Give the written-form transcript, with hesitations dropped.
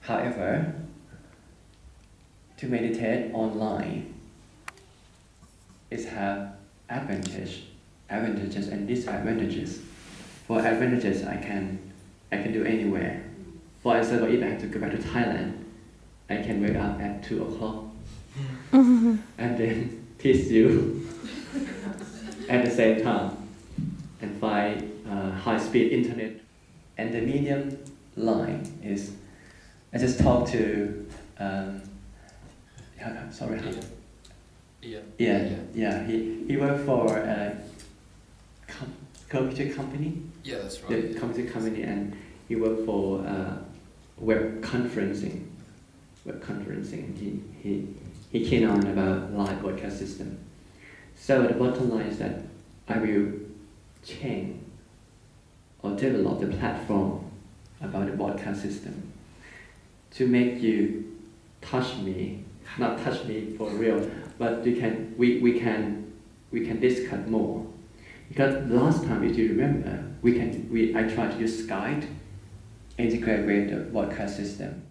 However, to meditate online is have advantages and disadvantages. For advantages, I can do anywhere. For example, if I have to go back to Thailand, I can wake up at 2 o'clock and then teach you at the same time and find high-speed internet. And the medium line is, I just talked to, sorry. Yeah. He worked for a computer company. Yeah, that's right. The computer company, and he worked for web conferencing. He keen on about live broadcast system. So the bottom line is that I will change or develop the platform about the broadcast system to make you touch me, not touch me for real, but we can discuss more. Because last time, if you remember, I tried to use Skype, integrate with the broadcast system.